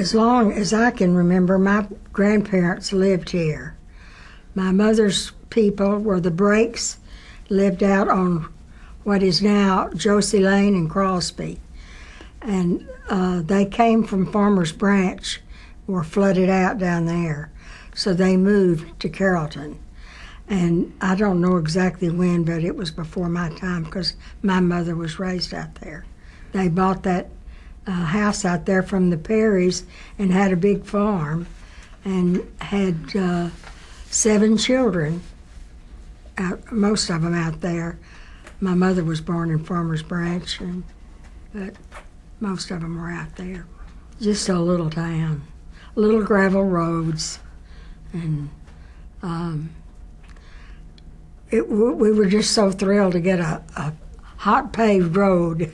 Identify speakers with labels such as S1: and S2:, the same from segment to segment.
S1: As long as I can remember, my grandparents lived here. My mother's people were the Brakes, lived out on what is now Josie Lane and Crosby. And they came from Farmers Branch, were flooded out down there. So they moved to Carrollton. And I don't know exactly when, but it was before my time because my mother was raised out there. They bought that house out there from the Perrys and had a big farm and had 7 children, most of them out there. My mother was born in Farmers Branch, but most of them were out there. Just a little town, little gravel roads, and we were just so thrilled to get a hot paved road.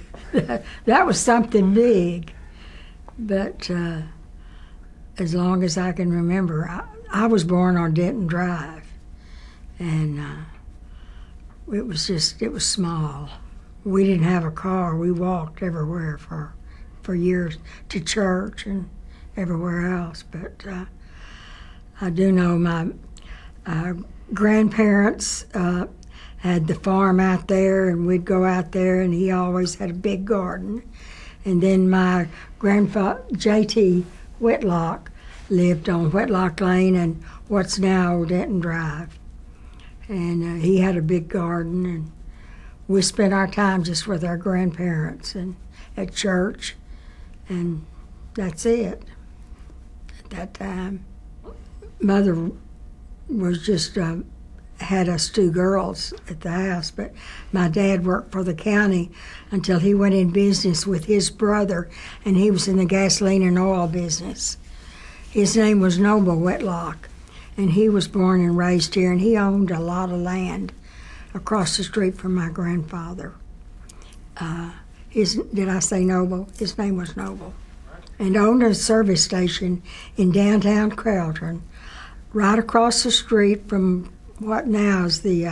S1: That was something big. But as long as I can remember, I was born on Denton Drive, and it was small. We didn't have a car. We walked everywhere for years to church and everywhere else. But I do know my grandparents had the farm out there, and we'd go out there, and he always had a big garden. And then my grandfather, J.T. Whitlock, lived on Whitlock Lane and what's now Denton Drive. And he had a big garden, and we spent our time just with our grandparents and at church, and that's it. At that time, Mother was just had us 2 girls at the house, but my dad worked for the county until he went in business with his brother, and he was in the gasoline and oil business. His name was Noble Whitlock, and he was born and raised here, and he owned a lot of land across the street from my grandfather. Did I say Noble? His name was Noble. And owned a service station in downtown Carrollton, right across the street from what now is the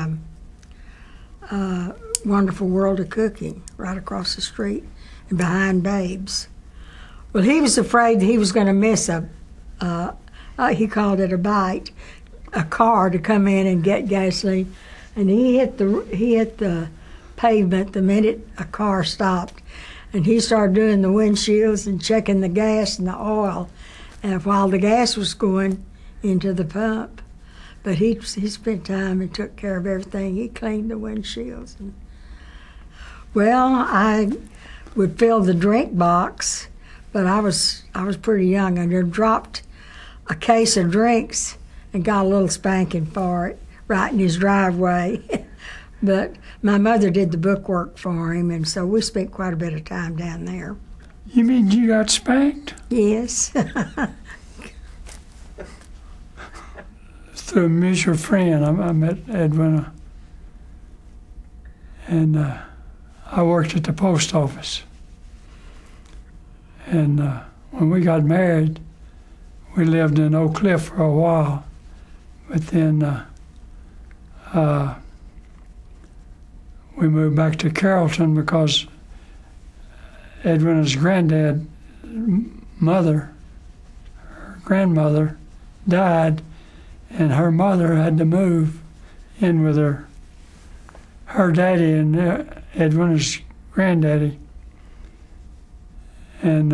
S1: Wonderful World of Cooking, right across the street and behind Babes. Well, he was afraid that he was going to miss he called it a bite, a car to come in and get gasoline, and he hit the pavement the minute a car stopped, and he started doing the windshields and checking the gas and the oil, and while the gas was going into the pump. But he spent time and took care of everything. He cleaned the windshields. Well, I would fill the drink box, but I was pretty young, and I dropped a case of drinks and got a little spanking for it right in his driveway. But my mother did the bookwork for him, and so we spent quite a bit of time down there.
S2: You mean you got spanked?
S1: Yes.
S2: Through a mutual friend, I met Edwina, and I worked at the post office. And when we got married, we lived in Oak Cliff for a while, but then we moved back to Carrollton because Edwina's grandmother, her grandmother, died, and her mother had to move in with her daddy and Edwina's granddaddy. And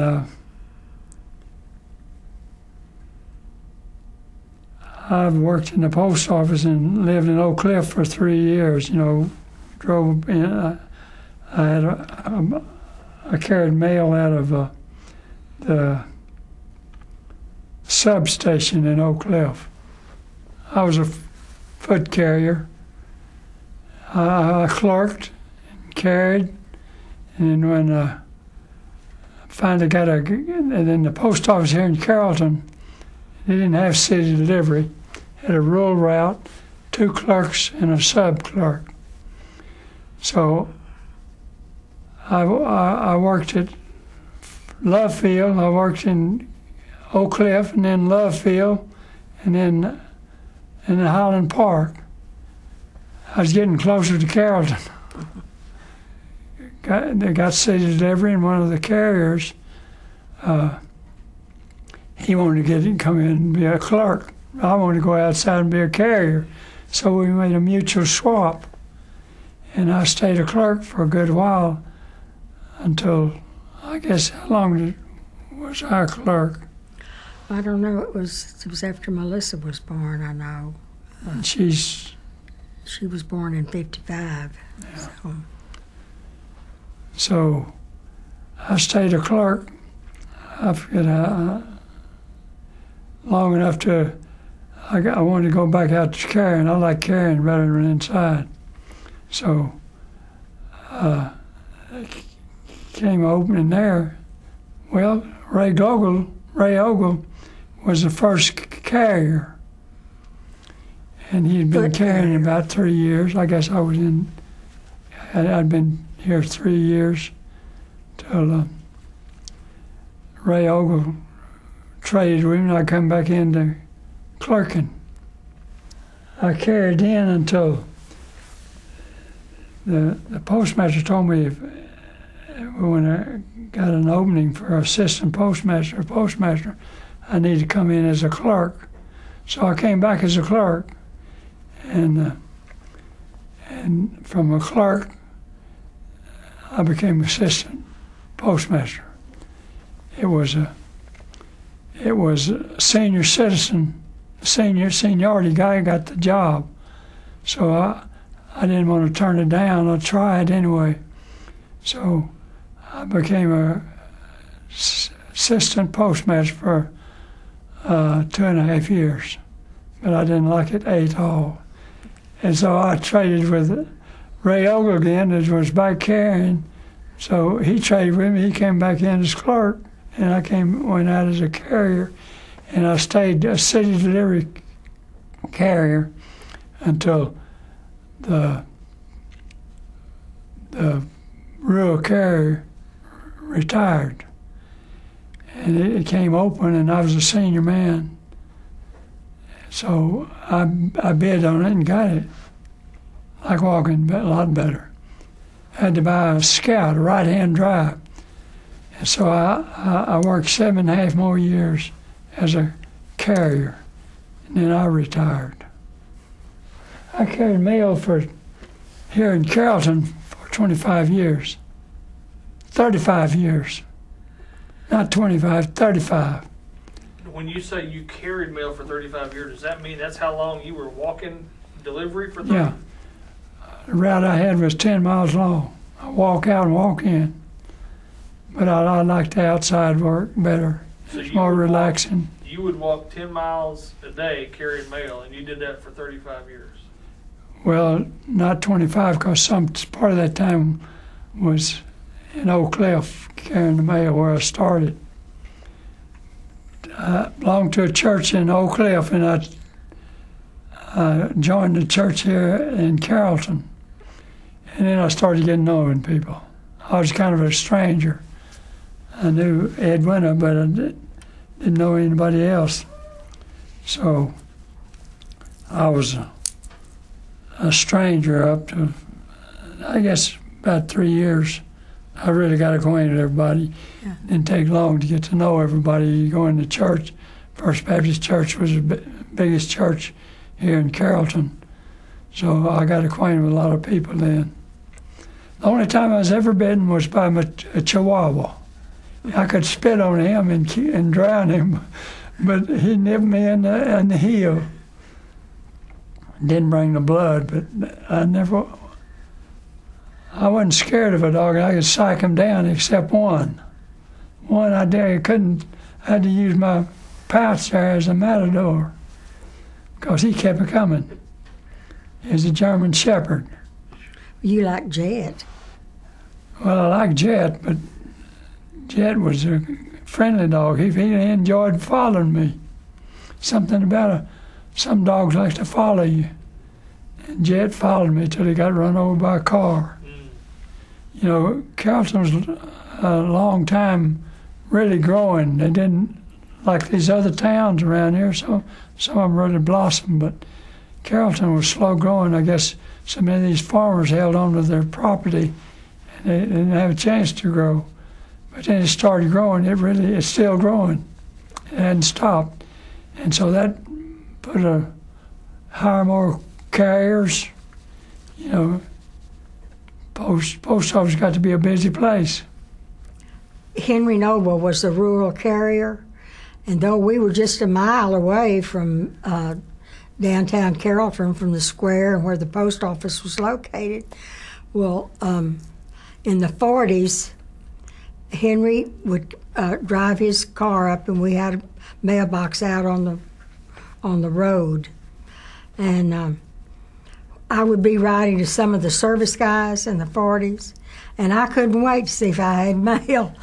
S2: I've worked in the post office and lived in Oak Cliff for 3 years. Drove in. I carried mail out of the substation in Oak Cliff. I was a foot carrier. I clerked and carried, and then when I finally and then the post office here in Carrollton, they didn't have city delivery, had a rural route, 2 clerks and a sub-clerk. So I worked at Lovefield, I worked in Oak Cliff, and then Lovefield, and then in Highland Park. I was getting closer to Carrollton. They got city delivery, and one of the carriers he wanted to come in and be a clerk. I wanted to go outside and be a carrier. So we made a mutual swap. And I stayed a clerk for a good while until, I guess, how long was I a clerk?
S1: I don't know. It was after Melissa was born, I know.
S2: And
S1: She was born in 55.
S2: Yeah.
S1: So
S2: I stayed a clerk. I forget long enough I wanted to go back out to carrying. I like carrying better than inside. So came opening there. Well, Ray Ogle was the first carrier. And he'd been carrying about 3 years. I guess I'd been here 3 years till Ray Ogle traded with me and I come back into clerking. I carried in until the postmaster told me when I got an opening for assistant postmaster, I needed to come in as a clerk. So I came back as a clerk. And from a clerk, I became assistant postmaster. It was a senior citizen, seniority guy got the job. So I didn't want to turn it down. I tried anyway. So I became a assistant postmaster for 2.5 years, but I didn't like it at all. And so I traded with Ray Ogle again, that was back carrying. So he traded with me. He came back in as clerk, and I went out as a carrier, and I stayed a city delivery carrier until the rural carrier retired. And it came open, and I was a senior man. So I bid on it and got it. Like walking, a lot better. I had to buy a Scout, a right-hand drive. And so I worked 7.5 more years as a carrier, and then I retired. I carried mail here in Carrollton for 25 years. 35 years. Not 25, 35.
S3: When you say you carried mail for 35 years, does that mean that's how long you were walking delivery for 30?
S2: Yeah. The route I had was 10 miles long. I walk out and walk in. But I like the outside work better.
S3: So
S2: it's more relaxing.
S3: You would walk 10 miles a day carrying mail, and you did that for 35 years?
S2: Well, not 25, because some part of that time was in Oak Cliff carrying the mail where I started. I belonged to a church in Oak Cliff, and I joined the church here in Carrollton. And then I started getting knowing people. I was kind of a stranger. I knew Edwina, but I didn't know anybody else. So I was a stranger up to, I guess, about 3 years. I really got acquainted with everybody.
S1: Yeah.
S2: It didn't take long to get to know everybody. You go into church. First Baptist Church was the biggest church here in Carrollton. So I got acquainted with a lot of people then. The only time I was ever bitten was by a Chihuahua. I could spit on him and drown him, but he nipped me in the heel. Didn't bring the blood, but I wasn't scared of a dog. I could psych him down except one. One I couldn't. I had to use my pouch there as a matador because he kept coming. He was a German Shepherd.
S1: You like Jet.
S2: Well, I like Jet, but Jet was a friendly dog. He enjoyed following me. Something about some dogs like to follow you. And Jet followed me till he got run over by a car. You know, Carrollton was a long time really growing. They didn't, like these other towns around here, so some of them really blossomed, but Carrollton was slow growing. I guess so many of these farmers held on to their property and they didn't have a chance to grow. But then it started growing. It's still growing. It hadn't stopped. And so that put hire more carriers. You know, post office got to be a busy place.
S1: Henry Noble was the rural carrier, and though we were just a mile away from downtown Carrollton, from the square and where the post office was located, well, in the 40s, Henry would drive his car up, and we had a mailbox out on the road, and I would be writing to some of the service guys in the 40s, and I couldn't wait to see if I had mail.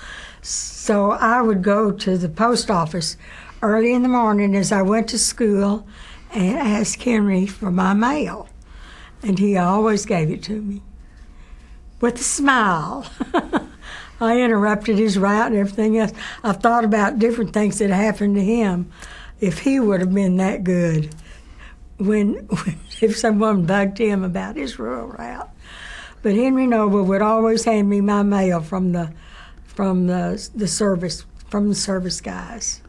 S1: So I would go to the post office early in the morning as I went to school and ask Henry for my mail, and he always gave it to me with a smile. I interrupted his route and everything else. I've thought about different things that happened to him if he would have been that good if someone bugged him about his rural route. But Henry Noble would always hand me my mail from the service guys,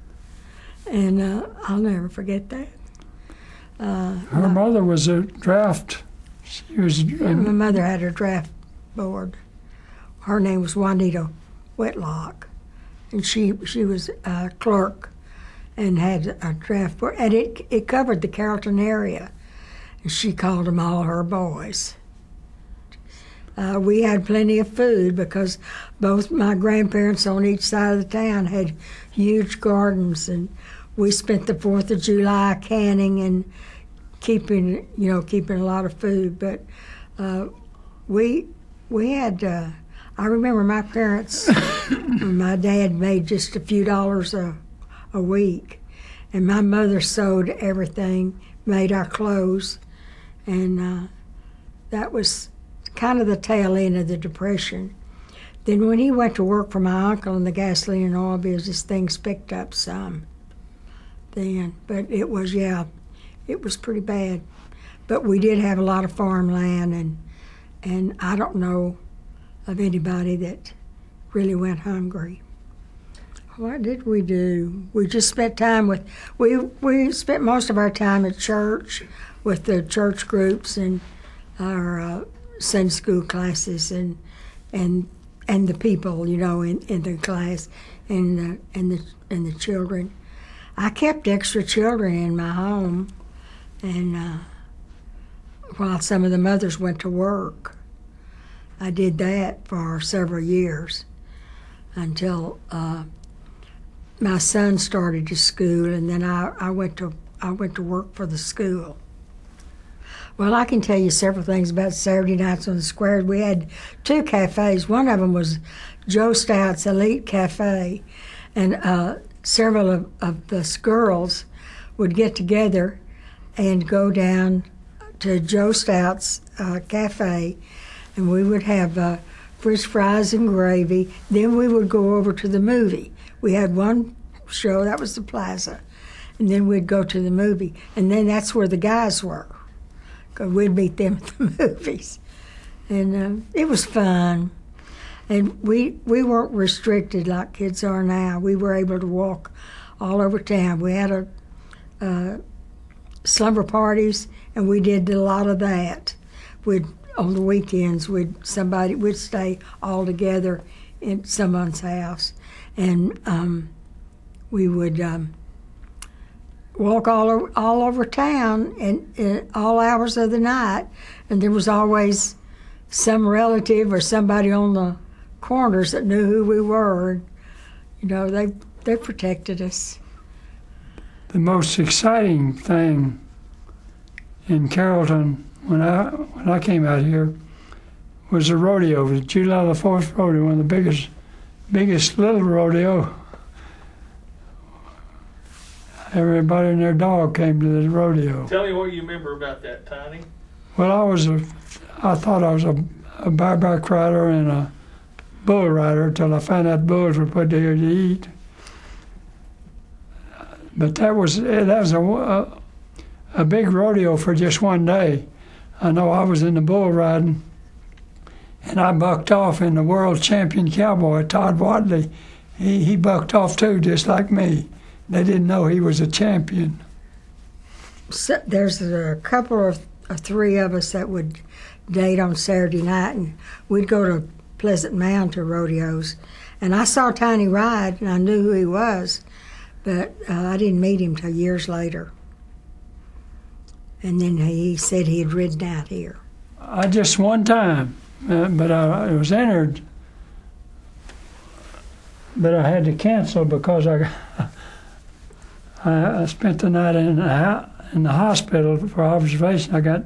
S1: and I'll never forget that.
S2: Her mother was a draft. She was.
S1: My mother had her draft board. Her name was Juanita Whitlock, and she was a clerk and had a draft board, and it covered the Carrollton area, and she called them all her boys. We had plenty of food because both my grandparents on each side of the town had huge gardens, and we spent the 4th of July canning and keeping a lot of food. But we had. I remember my parents. My dad made just a few dollars a week, and my mother sewed everything, made our clothes, and that was kind of the tail end of the Depression. Then when he went to work for my uncle in the gasoline and oil business, things picked up some then. But it was pretty bad. But we did have a lot of farmland, and I don't know of anybody that really went hungry. What did we do? We just spent time with, we spent most of our time at church with the church groups and our Sunday school classes and the people, in the class and the children. I kept extra children in my home, and while some of the mothers went to work, I did that for several years until my son started to school, and then I went to work for the school. Well, I can tell you several things about Saturday nights on the square. We had 2 cafes. One of them was Joe Stout's Elite Cafe, and several of us girls would get together and go down to Joe Stout's Cafe, and we would have French fries and gravy. Then we would go over to the movie. We had one show, that was the Plaza, and then we'd go to the movie, and then that's where the guys were, because we'd meet them at the movies. And it was fun. And we weren't restricted like kids are now. We were able to walk all over town. We had slumber parties, and we did a lot of that. On the weekends, we'd stay all together in someone's house, and we would walk all over town and all hours of the night, and there was always some relative or somebody on the corners that knew who we were. They protected us.
S2: The most exciting thing in Carrollton when I came out here was the rodeo, the July the 4th rodeo, one of the biggest little rodeo. Everybody and their dog came to the rodeo.
S3: Tell me what you remember about that, Tiny.
S2: Well, I thought I was a bareback rider and a bull rider until I found out bulls were put there to eat. But that was a big rodeo for just one day. I know I was in the bull riding, and I bucked off, and the world champion cowboy, Todd Wadley, he bucked off too, just like me. they didn't know he was a champion.
S1: So there's a couple of three of us that would date on Saturday night, and we'd go to Pleasant Mound to rodeos. And I saw Tiny ride, and I knew who he was, but I didn't meet him till years later. And then he said he had ridden out here.
S2: I just one time, but I was entered, but I had to cancel because I spent the night in the hospital for observation. I got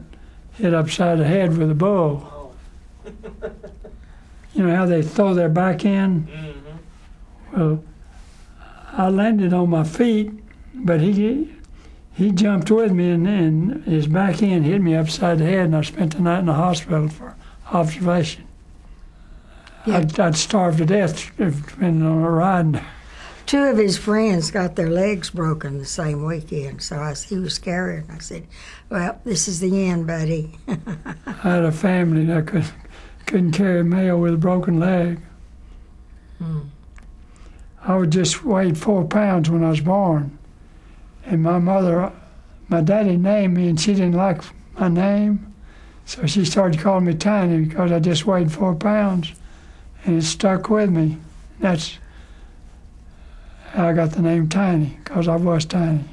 S2: hit upside the head with a bull.
S3: Oh.
S2: You know how they throw their back in?
S3: Mm-hmm.
S2: Well, I landed on my feet, but he jumped with me, and his back end hit me upside the head, and I spent the night in the hospital for observation.
S1: Yeah.
S2: I'd starve to death depending on a ride.
S1: Two of his friends got their legs broken the same weekend, so he was scared. And I said, well, this is the end, buddy.
S2: I had a family that couldn't carry mail with a broken leg. I was just weighed 4 pounds when I was born. And my daddy named me, and she didn't like my name. So she started calling me Tiny because I just weighed 4 pounds. And it stuck with me. That's how I got the name Tiny, because I was tiny.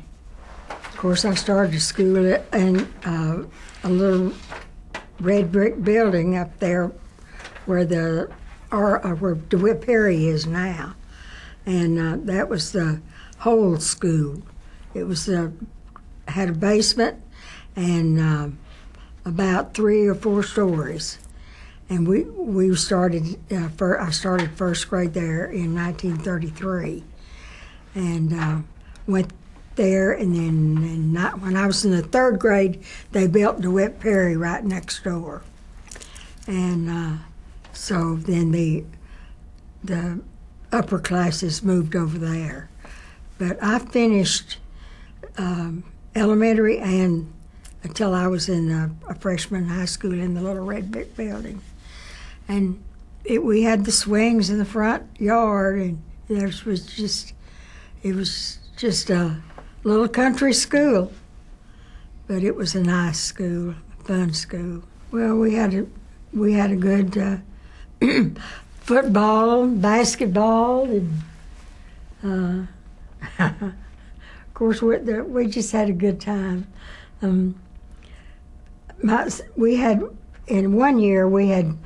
S1: Of course, I started school in a little red brick building up there where where DeWitt Perry is now. And that was the whole school. It was had a basement and about 3 or 4 stories. And we started. I started first grade there in 1933, and went there. And then when I was in the 3rd grade, they built DeWitt Perry right next door. And so then the upper classes moved over there. But I finished elementary and until I was in a freshman in high school in the little red brick building. And we had the swings in the front yard, and it was just a little country school. But it was a nice school, a fun school. Well, we had a good football, basketball, and of course we just had a good time. We had in one year we had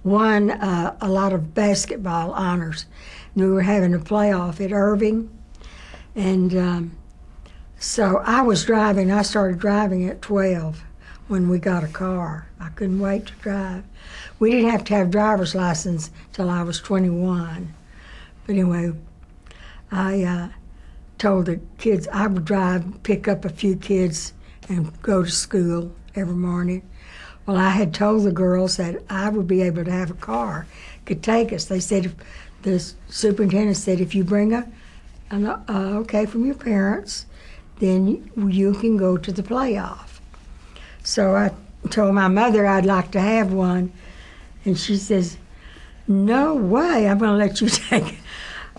S1: won a lot of basketball honors. And we were having a playoff at Irving, and so I was driving. I started driving at 12 when we got a car. I couldn't wait to drive. We didn't have to have driver's license till I was 21. But anyway, I told the kids I would drive, pick up a few kids, and go to school every morning. Well, I had told the girls that I would be able to have a car, could take us. They said, the superintendent said, if you bring an okay from your parents, then you can go to the playoff. So I told my mother I'd like to have one, and she says, no way, I'm going to let you take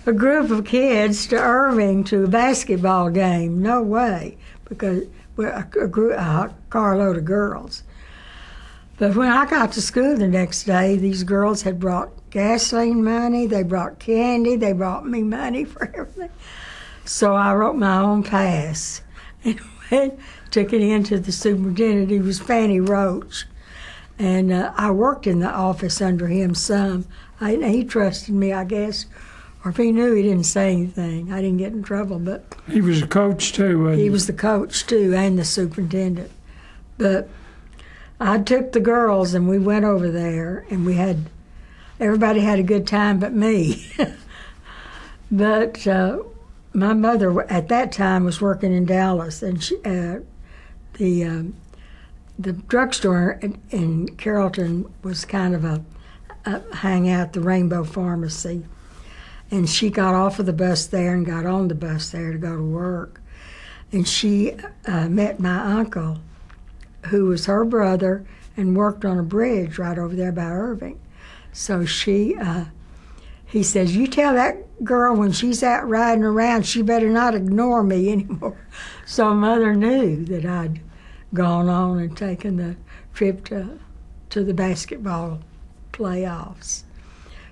S1: a group of kids to Irving to a basketball game. No way, because we're a carload of girls. But when I got to school the next day, these girls had brought gasoline money, they brought candy, they brought me money for everything. So I wrote my own pass and took it into the superintendent. He was Fanny Roach. And I worked in the office under him some. He trusted me, I guess. Or if he knew, he didn't say anything. I didn't get in trouble. But
S2: he was a coach, too, wasn't he?
S1: He was the coach, too, and the superintendent. But I took the girls, and we went over there, and everybody had a good time but me. But my mother, at that time, was working in Dallas, and the drugstore in Carrollton was kind of a hangout, the Rainbow Pharmacy. And she got off of the bus there and got on the bus there to go to work. And she met my uncle, who was her brother, and worked on a bridge right over there by Irving. So she he says, "You tell that girl when she's out riding around, she better not ignore me anymore." So Mother knew that I'd gone on and taken the trip to the basketball playoffs.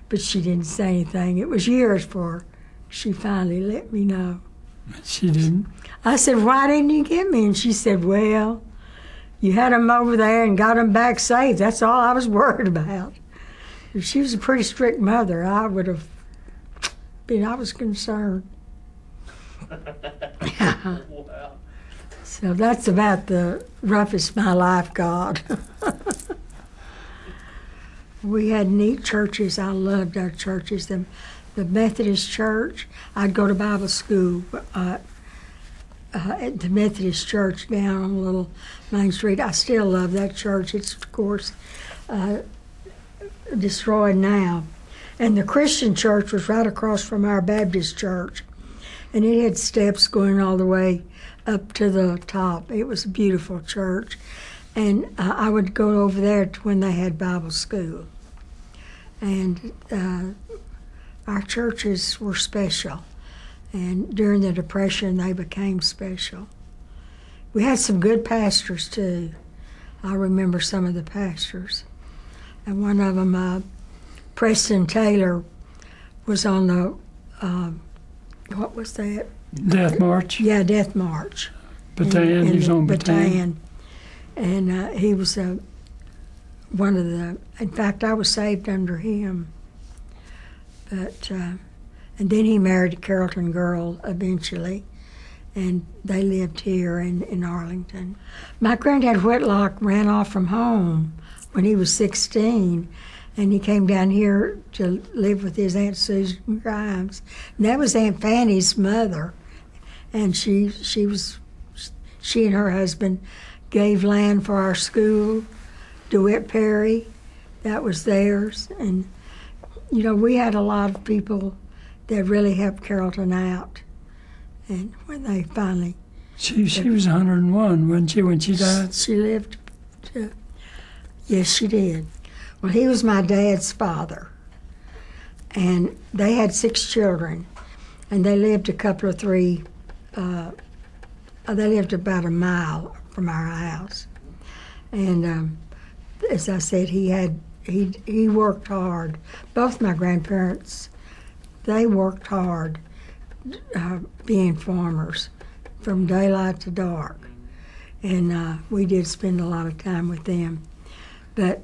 S1: But she didn't say anything. It was years before she finally let me know.
S2: She didn't?
S1: I said, "Why didn't you get me?" And she said, "Well, you had them over there and got them back safe. That's all I was worried about." If she was a pretty strict mother, I would have been, I was concerned.
S3: Wow.
S1: So that's about the roughest my life got. We had neat churches. I loved our churches. The Methodist church, I'd go to Bible school at the Methodist church down on Little Main Street. I still love that church. It's, of course, destroyed now. And the Christian church was right across from our Baptist church. And it had steps going all the way up to the top. It was a beautiful church. And I would go over there when they had Bible school. And our churches were special. And during the Depression, they became special. We had some good pastors, too. I remember some of the pastors. And one of them, Preston Taylor, was on the, what was that?
S2: Death March?
S1: Yeah, Death March.
S2: Battalion, he was on Battalion.
S1: And he was one of the, in fact, I was saved under him. But, and then he married a Carrollton girl eventually, and they lived here in Arlington. My granddad Whitlock ran off from home when he was 16, and he came down here to live with his Aunt Susan Grimes. And that was Aunt Fanny's mother, and she and her husband gave land for our school, DeWitt Perry, that was theirs. And, you know, we had a lot of people that really helped Carrollton out. And when they finally...
S2: She was 101, wasn't she, when she died?
S1: She lived to... Yes, she did. Well, he was my dad's father. And they had 6 children. And they lived they lived about a mile from our house. And as I said, he worked hard. Both my grandparents, they worked hard being farmers from daylight to dark. And we did spend a lot of time with them. But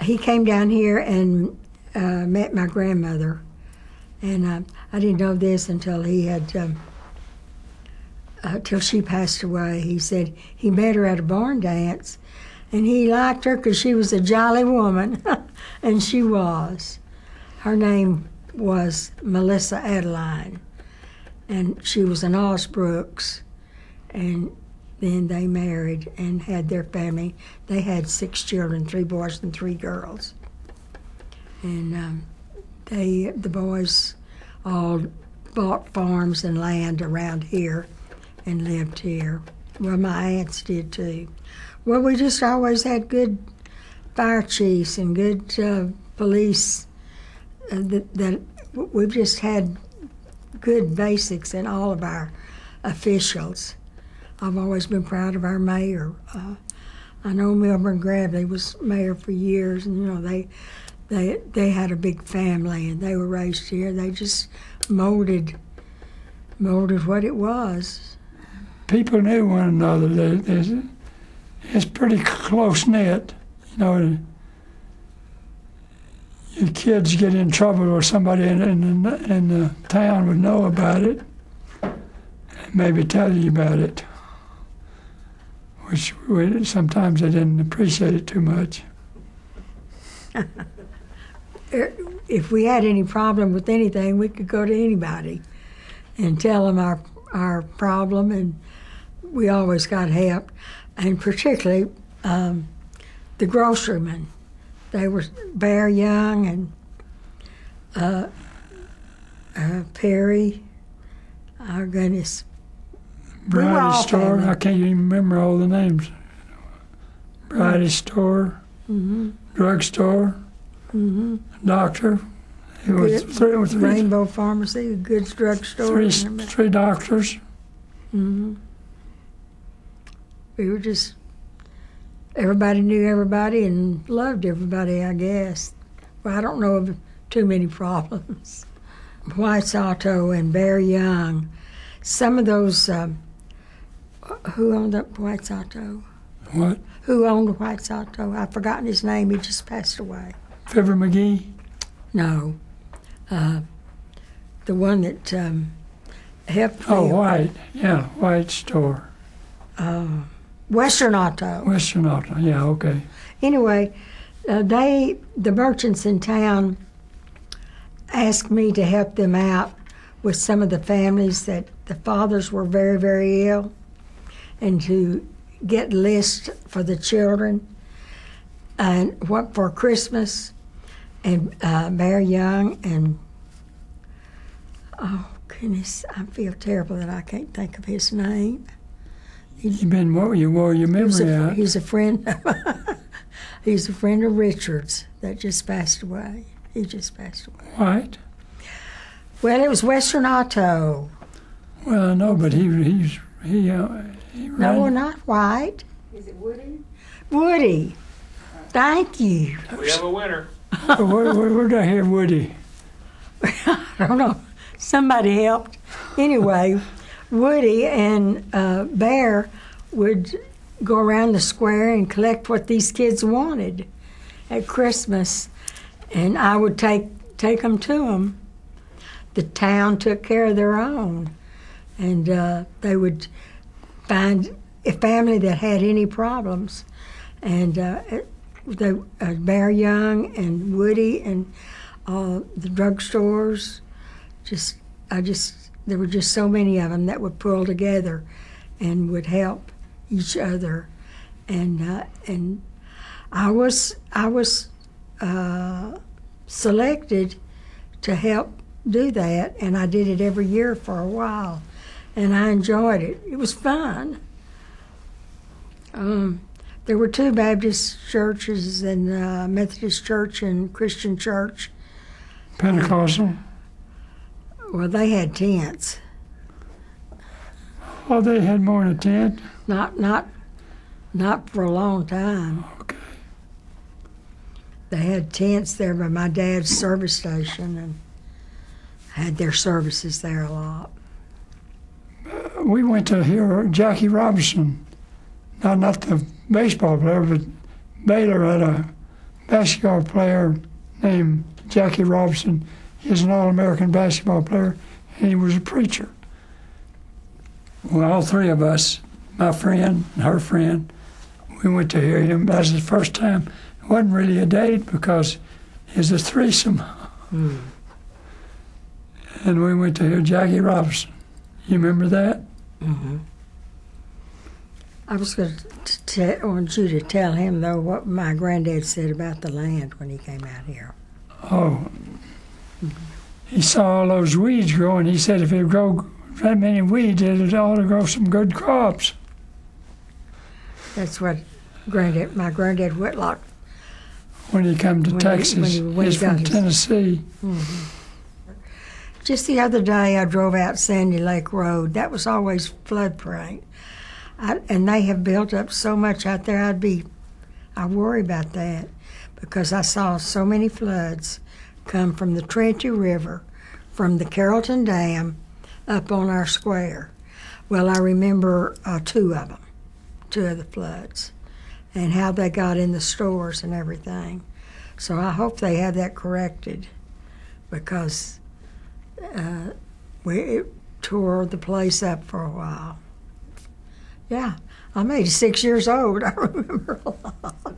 S1: he came down here and met my grandmother. And I didn't know this until he had, till she passed away. He said he met her at a barn dance, and he liked her because she was a jolly woman, and she was. Her name was Melissa Adeline, and she was an Osbrooks, and then they married and had their family. They had 6 children, 3 boys and 3 girls. And the boys all bought farms and land around here and lived here. Well, my aunts did too. Well, we just always had good fire chiefs and good police. That we've just had good basics in all of our officials. I've always been proud of our mayor. I know Milburn Gravely was mayor for years, and you know they had a big family and they were raised here. They just molded what it was.
S2: People knew one another. It's pretty close knit, you know. Your kids get in trouble or somebody in the town would know about it and maybe tell you about it, which sometimes they didn't appreciate it too much.
S1: If we had any problem with anything, we could go to anybody and tell them our problem, and we always got help. And particularly the grocerymen. They were Bear Young and Perry. Oh, goodness.
S2: Bridie Store. I can't even remember all the names. Bridie Store, drugstore, doctor. It was three
S1: Rainbow Pharmacy, a Goods Drugstore.
S2: three doctors.
S1: Mm-hmm. We were just, everybody knew everybody and loved everybody, I guess. Well, I don't know of too many problems. White's Auto and Bear Young. Some of those, who owned up White's Auto?
S2: What?
S1: Who owned White's Auto? I've forgotten his name. He just passed away.
S2: Fibber McGee?
S1: No. The one that helped
S2: Oh,
S1: me.
S2: White. Yeah, White store.
S1: Western Auto.
S2: Western Auto. Yeah, okay.
S1: Anyway, the merchants in town asked me to help them out with some of the families that the fathers were very, very ill, and to get lists for the children and what for Christmas. And Bear Young and, oh goodness, I feel terrible that I can't think of his name.
S2: You wore your memory out.
S1: He's a friend. He's a friend of Richard's that just passed away. He just passed away.
S2: White?
S1: Well, it was Western Auto.
S2: Well, no, but he
S1: No,
S2: ran.
S1: not White.
S4: Is it Woody?
S1: Woody. Thank you.
S3: We have a winner.
S2: Where did I hear Woody?
S1: I don't know. Somebody helped. Anyway, Woody and Bear would go around the square and collect what these kids wanted at Christmas, and I would take them to them. The town took care of their own, and they would find a family that had any problems, and Bear Young and Woody and the drugstores, there were just so many of them that would pull together and would help each other, and I was selected to help do that, and I did it every year for a while, and I enjoyed it. It was fun. There were two Baptist churches and Methodist church and Christian church.
S2: Pentecostal?
S1: Well, they had tents.
S2: Oh, they had more than a tent?
S1: Not for a long time.
S2: Okay.
S1: They had tents there by my dad's service station and had their services there a lot.
S2: We went to hear Jackie Robinson. Not the baseball player, but Baylor had a basketball player named Jackie Robinson. He's an All-American basketball player, and he was a preacher. Well, all three of us, my friend and her friend, we went to hear him. That was the first time. It wasn't really a date because it was a threesome.
S1: Mm.
S2: And we went to hear Jackie Robinson. You remember that?
S1: Mm-hmm. I was going to want you to tell him, though, what my granddad said about the land when he came out here.
S2: Oh. He saw all those weeds growing. He said if it grow that many weeds, it ought to grow some good crops.
S1: That's what my granddad Whitlock.
S2: When he come to Texas, he's from Tennessee.
S1: Mm-hmm. Just the other day, I drove out Sandy Lake Road. That was always floodplain. And they have built up so much out there, I worry about that because I saw so many floods come from the Trinity River, from the Carrollton Dam, up on our square. Well, I remember two of the floods, and how they got in the stores and everything. So I hope they have that corrected because it tore the place up for a while. Yeah, I'm 86 years old. I remember a lot.